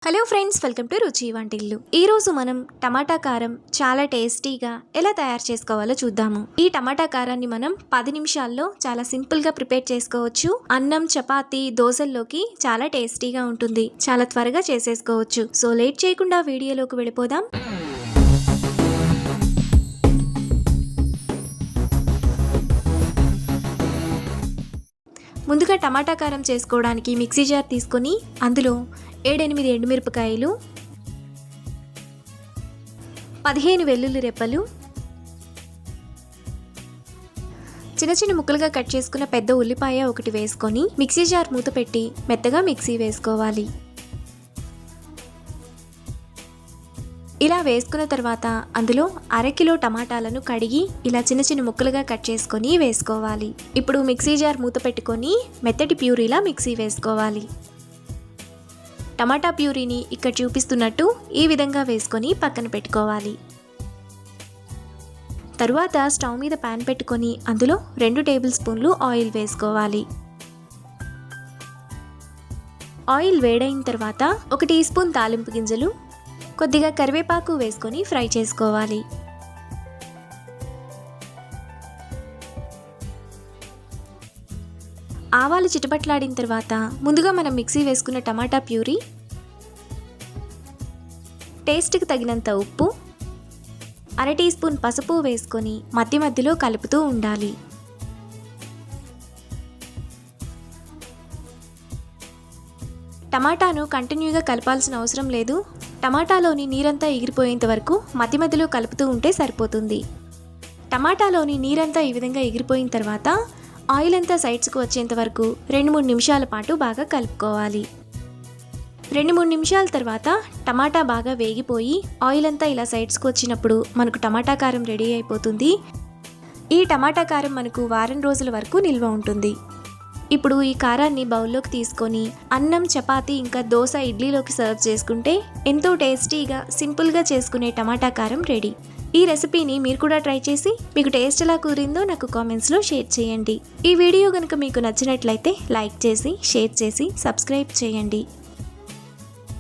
Hello friends, welcome to రుచి వంటిల్లు. ఈ రోజు మనం టమాటా కారం చాలా టేస్టీగా ఎలా తయారు చేసుకోవాలో చూద్దాము. ఈ టమాటా కారాన్ని మనం 10 నిమిషాల్లో చాలా సింపుల్ గా ప్రిపేర్ చేసుకోవచ్చు. అన్నం, చపాతీ, దోశల్లోకి చాలా టేస్టీగా ఉంటుంది. చాలా త్వరగా చేసేసుకోవచ్చు. సో లేట్ చేయకుండా వీడియోలోకి వెళ్ళిపోదాం. ముందుగా టమాటా కారం చేసుకోవడానికి మిక్సీ జార్ తీసుకొని అందులో 7-8 ఎండుమిరపకాయలు, 15 వెల్లుల్లి రెప్పలు, చిన్న చిన్న ముక్కలుగా కట్ చేసుకున్న పెద్ద ఉల్లిపాయ ఒకటి వేసుకొని మిక్సీ జార్ మూత పెట్టి మెత్తగా మిక్సీ వేసుకోవాలి. ఇలా వేసుకున్న తర్వాత అందులో అరకిలో టమాటాలను కడిగి ఇలా చిన్న చిన్న ముక్కలుగా కట్ చేసుకొని వేసుకోవాలి. ఇప్పుడు మిక్సీ జార్ మూత పెట్టుకొని మెత్తటి ప్యూరీలా మిక్సీ వేసుకోవాలి. టమాటా ప్యూరీని ఇక్కడ చూపిస్తున్నట్టు ఈ విధంగా వేసుకొని పక్కన పెట్టుకోవాలి. తరువాత స్టవ్ మీద ప్యాన్ పెట్టుకొని అందులో 2 టేబుల్ స్పూన్లు ఆయిల్ వేసుకోవాలి. ఆయిల్ వేడైన తర్వాత 1 టీ స్పూన్ తాలింపు గింజలు, కొద్దిగా కరివేపాకు వేసుకొని ఫ్రై చేసుకోవాలి. ఆవాలు చిటపట్లాడిన తర్వాత ముందుగా మనం మిక్సీ వేసుకున్న టమాటా ప్యూరీ, టేస్ట్కి తగినంత ఉప్పు, 1/2 టీ స్పూన్ పసుపు వేసుకొని మధ్య మధ్యలో కలుపుతూ ఉండాలి. టమాటాను కంటిన్యూగా కలపాల్సిన అవసరం లేదు. టమాటాలోని నీరంతా ఎగిరిపోయేంత వరకు మధ్య మధ్యలో కలుపుతూ ఉంటే సరిపోతుంది. టమాటాలోని నీరంతా ఈ విధంగా ఎగిరిపోయిన తర్వాత ఆయిల్ అంతా సైడ్స్కు వచ్చేంత వరకు 2-3 నిమిషాల పాటు బాగా కలుపుకోవాలి. 2-3 నిమిషాల తర్వాత టమాటా బాగా వేగిపోయి ఆయిల్ అంతా ఇలా సైడ్స్కు వచ్చినప్పుడు మనకు టమాటా కారం రెడీ అయిపోతుంది. ఈ టమాటా కారం మనకు వారం రోజుల వరకు నిల్వ ఉంటుంది. ఇప్పుడు ఈ కారాన్ని బౌల్లోకి తీసుకొని అన్నం, చపాతీ ఇంకా దోశ, ఇడ్లీలోకి సర్వ్ చేసుకుంటే ఎంతో టేస్టీగా సింపుల్గా చేసుకునే టమాటా కారం రెడీ. ఈ రెసిపీని మీరు కూడా ట్రై చేసి మీకు టేస్ట్ ఎలా కుదిరిందో నాకు కామెంట్స్లో షేర్ చేయండి. ఈ వీడియో కనుక మీకు నచ్చినట్లయితే లైక్ చేసి, షేర్ చేసి, సబ్స్క్రైబ్ చేయండి.